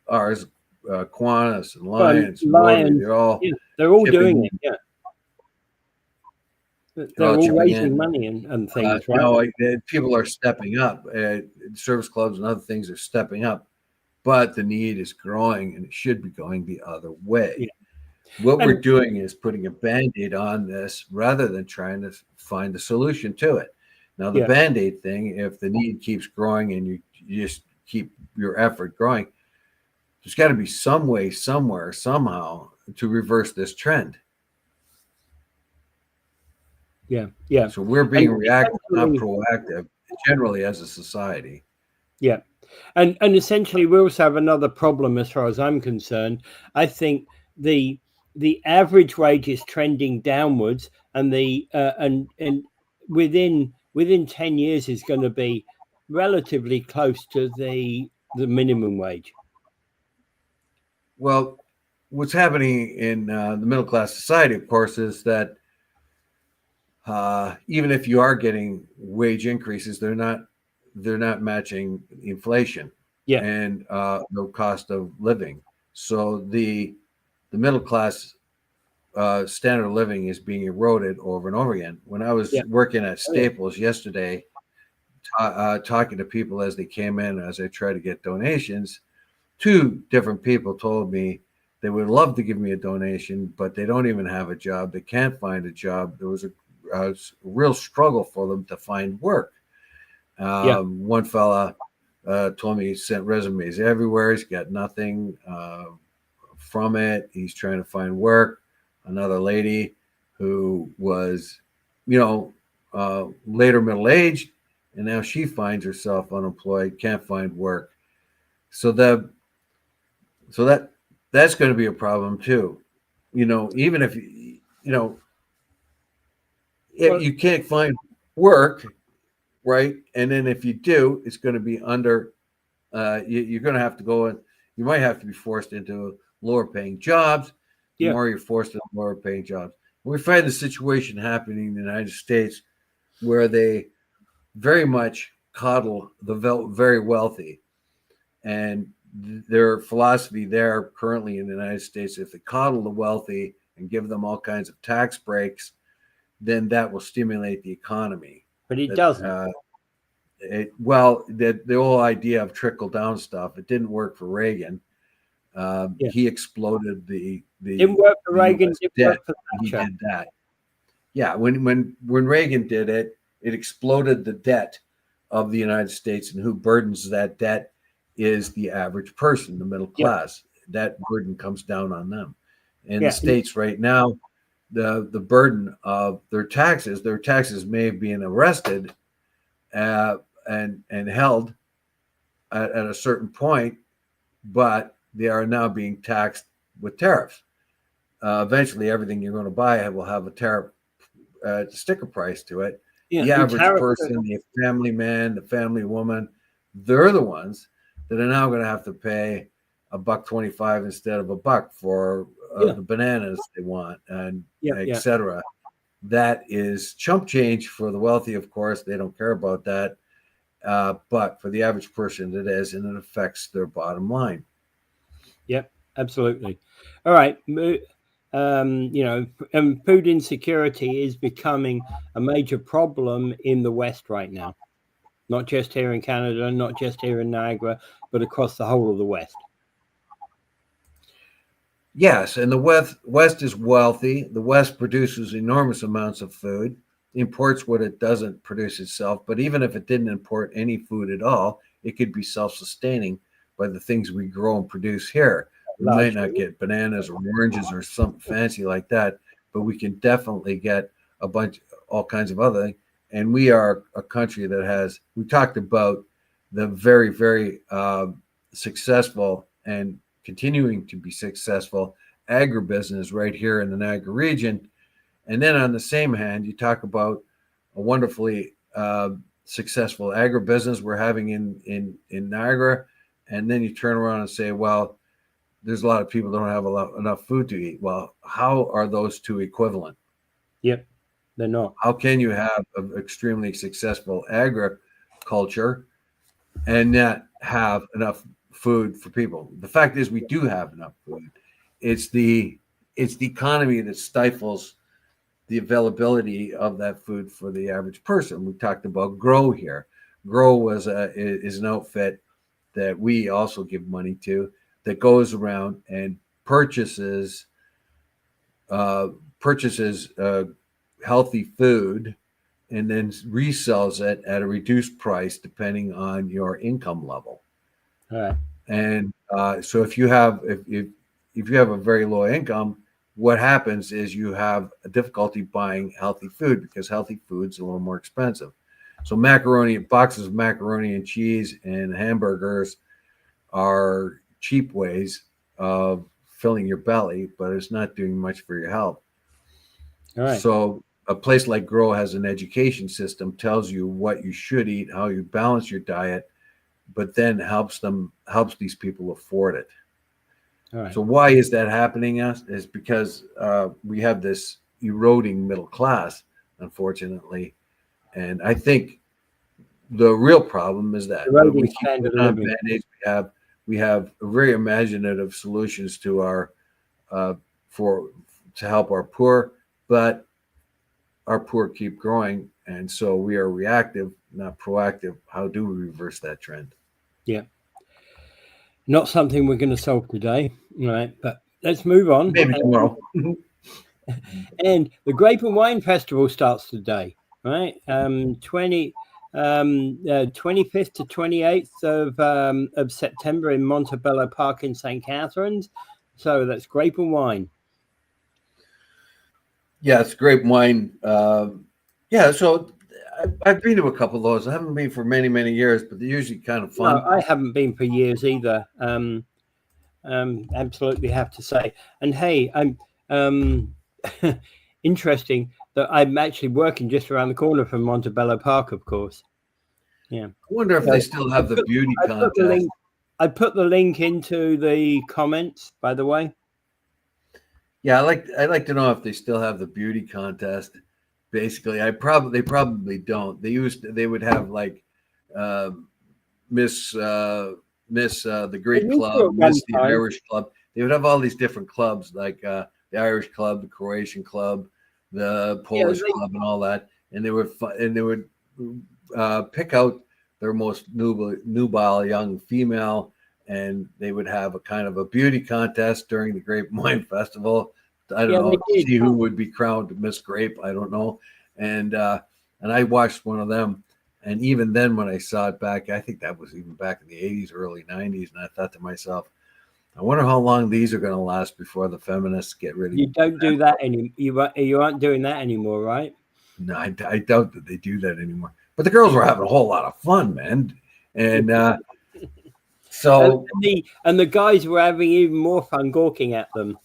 ours, Kiwanis and Lions. They're all doing it. Yeah, they're all raising money and things, right? People are stepping up. Service clubs and other things are stepping up, but the need is growing, and it should be going the other way. Yeah. What we're doing is putting a Band-Aid on this rather than trying to find the solution to it. Now, the Band-Aid thing, if the need keeps growing and you just keep your effort growing, there's got to be some way, somewhere, somehow to reverse this trend. Yeah. So we're being reactive, not proactive, generally as a society. Yeah. And essentially, we also have another problem as far as I'm concerned. I think the average wage is trending downwards, and and within 10 years is going to be relatively close to the minimum wage. Well, what's happening in the middle class society, of course, is that even if you are getting wage increases, they're not matching inflation and no cost of living. So the middle class standard of living is being eroded over and over again. When I was working at Staples yesterday, talking to people as they came in, as I tried to get donations, 2 different people told me They would love to give me a donation, but they don't even have a job. They can't find a job. There was a real struggle for them to find work. One fella told me he sent resumes everywhere. He's got nothing from it. He's trying to find work. Another lady who was, later middle aged, and now she finds herself unemployed, can't find work. So that's going to be a problem too. Even if if you can't find work, right? And then if you do, it's going to be under. You're going to have to go and you might have to be forced into lower paying jobs. The more you're forced into lower paying jobs, we find the situation happening in the United States where they very much coddle the very wealthy, and their philosophy there currently in the United States, if they coddle the wealthy and give them all kinds of tax breaks, then that will stimulate the economy. But it doesn't. The whole idea of trickle down stuff, it didn't work for Reagan. He exploded the didn't work for Reagan. Didn't work for Thatcher. He did that. Yeah, when Reagan did it, it exploded the debt of the United States, and who burdens that debt is the average person, the middle class. That burden comes down on them. In the States right now, the burden of their taxes may have been arrested and held at a certain point, but they are now being taxed with tariffs. Eventually, everything you're going to buy will have a tariff sticker price to it. The average person, the family man, the family woman, they're the ones that are now going to have to pay $1.25 instead of $1 for the bananas they want, and etc. That is chump change for the wealthy, of course. They don't care about that. But for the average person, it is, and it affects their bottom line. Yep, absolutely. All right. Food insecurity is becoming a major problem in the West right now. Not just here in Canada, not just here in Niagara, but across the whole of the West. Yes, and the West is wealthy. The West produces enormous amounts of food, imports what it doesn't produce itself. But even if it didn't import any food at all, it could be self-sustaining by the things we grow and produce here. We might not get bananas or oranges or something fancy like that, but we can definitely get all kinds of other things. And we are a country that we talked about the very, very successful and continuing to be successful agribusiness right here in the Niagara region. And then on the same hand, you talk about a wonderfully successful agribusiness we're having in Niagara. And then you turn around and say, well, there's a lot of people that don't have enough food to eat. Well, how are those two equivalent? Yep, they're not. How can you have an extremely successful agriculture and not have enough food for people? The fact is, we do have enough food. It's the economy that stifles the availability of that food for the average person. We talked about Grow here. Grow is an outfit that we also give money to, that goes around and purchases healthy food and then resells it at a reduced price depending on your income level. All right. And so if you have a very low income, what happens is you have a difficulty buying healthy food because healthy food's a little more expensive. So boxes of macaroni and cheese and hamburgers are cheap ways of filling your belly, but it's not doing much for your health. All right. So a place like Grow has an education system, tells you what you should eat, how you balance your diet, but then helps these people afford it. All right. So why is that happening? Is because we have this eroding middle class, unfortunately. And I think the real problem is that we keep on Band-Aids. We have very imaginative solutions to to help our poor, but our poor keep growing, and so we are reactive, not proactive. How do we reverse that trend? Yeah. Not something we're going to solve today, right? But let's move on. Maybe tomorrow. And the Grape and Wine Festival starts today, right? 25th to 28th of September in Montebello Park in St. Catharines. So that's Grape and Wine. Yeah, it's grape wine. Yeah, so I've been to a couple of those. I haven't been for many, many years, but they're usually kind of fun. No, I haven't been for years either. Absolutely have to say. And hey, I'm interesting that I'm actually working just around the corner from Montebello Park, of course. Yeah. I wonder if they still have the beauty contest. I put the link into the comments, by the way. Yeah, I'd like to know if they still have the beauty contest. Basically, they probably don't. They would have like Miss the Greek Club, Miss the Irish Club. They would have all these different clubs like the Irish Club, the Croatian Club, the Polish Club, and all that. And they would pick out their most nubile young female, and they would have a kind of a beauty contest during the Grape Wine Festival. I don't know, see who would be crowned Miss Grape. I don't know. And I watched one of them. And even then, when I saw it back, I think that was even back in the 80s, early 90s. And I thought to myself, I wonder how long these are going to last before the feminists get rid of You don't do that anymore. You aren't doing that anymore, right? No, I doubt that they do that anymore. But the girls were having a whole lot of fun, man. And so. And the guys were having even more fun gawking at them.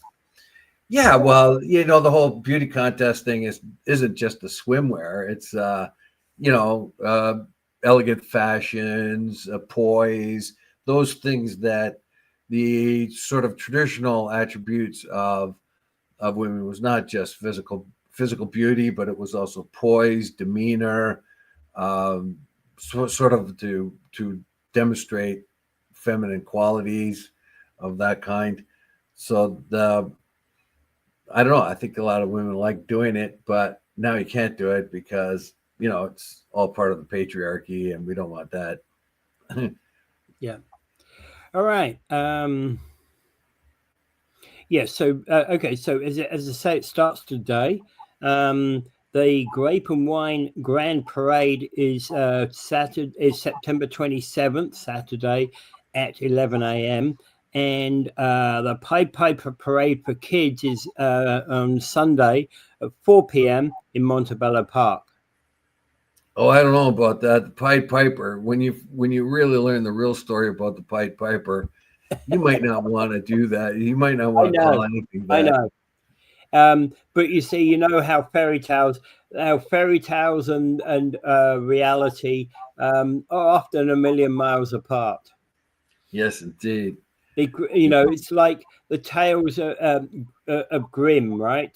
Yeah, well, the whole beauty contest thing isn't just the swimwear. It's elegant fashions, poise, those things that the sort of traditional attributes of women was not just physical beauty, but it was also poise, demeanor, sort of to demonstrate feminine qualities of that kind. So I don't know. I think a lot of women like doing it, but now you can't do it because, it's all part of the patriarchy and we don't want that. Yeah. All right. Yeah. So, okay. So as I say, it starts today. The Grape and Wine Grand Parade is September 27th, Saturday at 11 a.m. And the Pied Piper Parade for kids is on Sunday at 4 p.m. in Montebello Park. Oh, I don't know about that. The Pied Piper, when you really learn the real story about the Pied Piper, you might not want to do that. You might not want to call anything that. I know. But you see, how fairy tales and reality are often a million miles apart. Yes, indeed. It's like the tales of Grimm, right?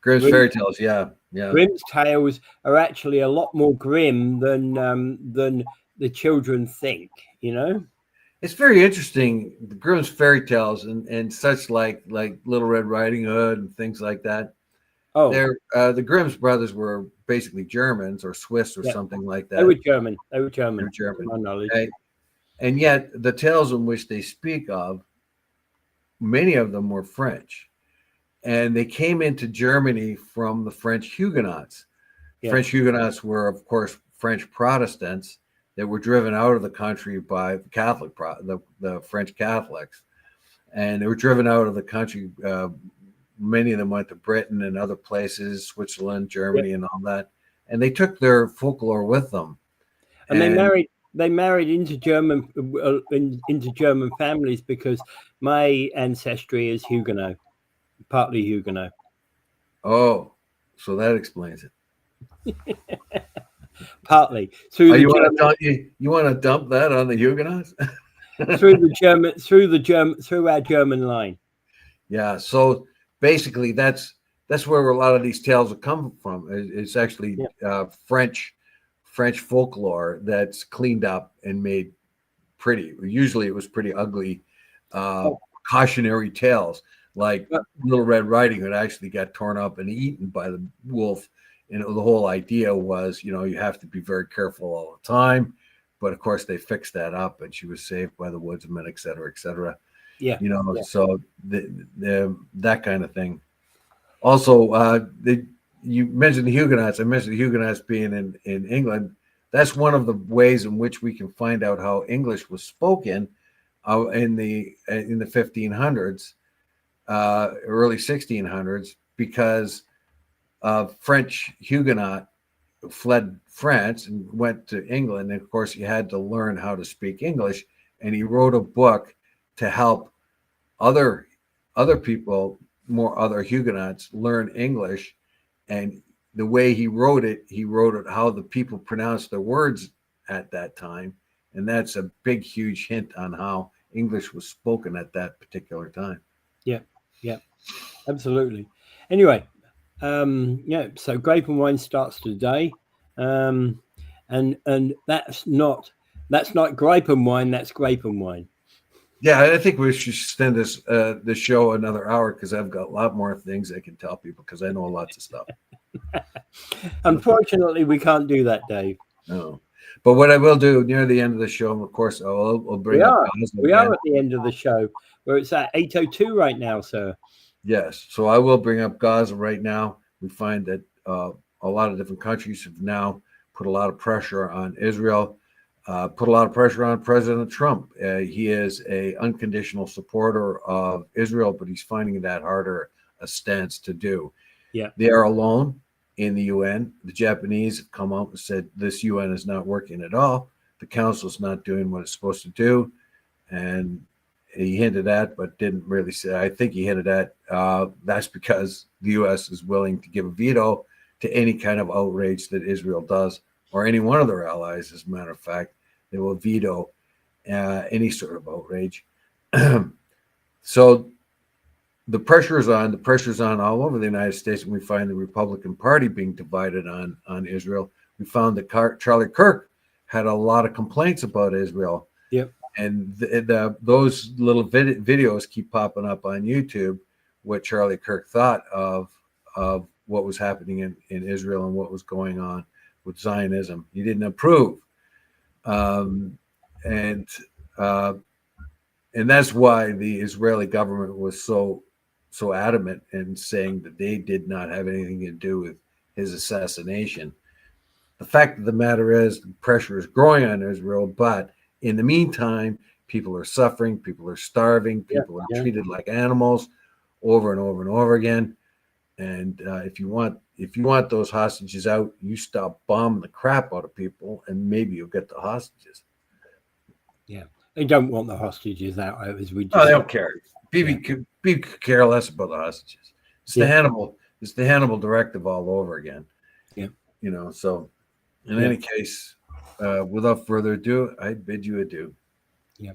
Grimm's fairy tales, yeah. Grimm's tales are actually a lot more grim than the children think. It's very interesting. The Grimm's fairy tales and such like Little Red Riding Hood and things like that. Oh, the Grimm's brothers were basically Germans or Swiss or something like that. They were German. To my knowledge. And yet the tales in which they speak of, many of them were French. And they came into Germany from the French Huguenots. Yeah. French Huguenots were, of course, French Protestants that were driven out of the country by the French Catholics. And they were driven out of the country. Many of them went to Britain and other places, Switzerland, Germany, and all that. And they took their folklore with them. And they married into German families because my ancestry is Huguenot, partly Huguenot. Oh, so that explains it. Partly through you want to dump that on the Huguenots? through our German line. Yeah. So basically, that's where a lot of these tales have come from. It's actually French folklore that's cleaned up and made pretty. Usually it was pretty ugly cautionary tales, like Little Red Riding Hood actually got torn up and eaten by the wolf. And the whole idea was, you have to be very careful all the time. But of course they fixed that up and she was saved by the woodsman, et cetera, et cetera. Yeah. So that kind of thing. Also, you mentioned the Huguenots. I mentioned the Huguenots being in England. That's one of the ways in which we can find out how English was spoken in the 1500s, early 1600s, because French Huguenot fled France and went to England. And of course, he had to learn how to speak English, and he wrote a book to help other people, other Huguenots, learn English. And the way he wrote it how the people pronounced the words at that time, and that's a big, huge hint on how English was spoken at that particular time. Yeah, absolutely. Anyway, so Grape and Wine starts today, and that's not Grape and Wine, that's Grape and Wine. Yeah, I think we should extend this show another hour, because I've got a lot more things I can tell people, because I know lots of stuff. Unfortunately, we can't do that, Dave. No, but what I will do near the end of the show, of course, I'll bring up. We are at the end of the show, where it's at 8:02 right now, sir. Yes, so I will bring up Gaza right now. We find that a lot of different countries have now put a lot of pressure on Israel, put a lot of pressure on President Trump. He is an unconditional supporter of Israel, but he's finding that harder a stance to do. Yeah, they are alone in the UN. The Japanese have come out and said this UN is not working at all. The council's not doing what it's supposed to do, and he hinted at, but didn't really say. I think he hinted at that's because the U.S. is willing to give a veto to any kind of outrage that Israel does, or any one of their allies. As a matter of fact, they will veto any sort of outrage. So the pressure is on. The pressure is on all over the United States, and we find the Republican Party being divided on Israel. We found that Charlie Kirk had a lot of complaints about Israel. Yep. And those little videos keep popping up on YouTube, what Charlie Kirk thought of what was happening in Israel and what was going on with Zionism. He didn't approve. And that's why the Israeli government was so adamant in saying that they did not have anything to do with his assassination. The fact of the matter is, the pressure is growing on Israel, but in the meantime, people are suffering, people are starving, people are treated like animals over and over and over again. And if you want those hostages out, you stop bombing the crap out of people, and maybe you'll get the hostages. Yeah, they don't want the hostages out, as we just. No, they don't care. Bibi could care less about the hostages. It's the Hannibal Directive all over again. Yeah, So in any case, without further ado, I bid you adieu. Yeah.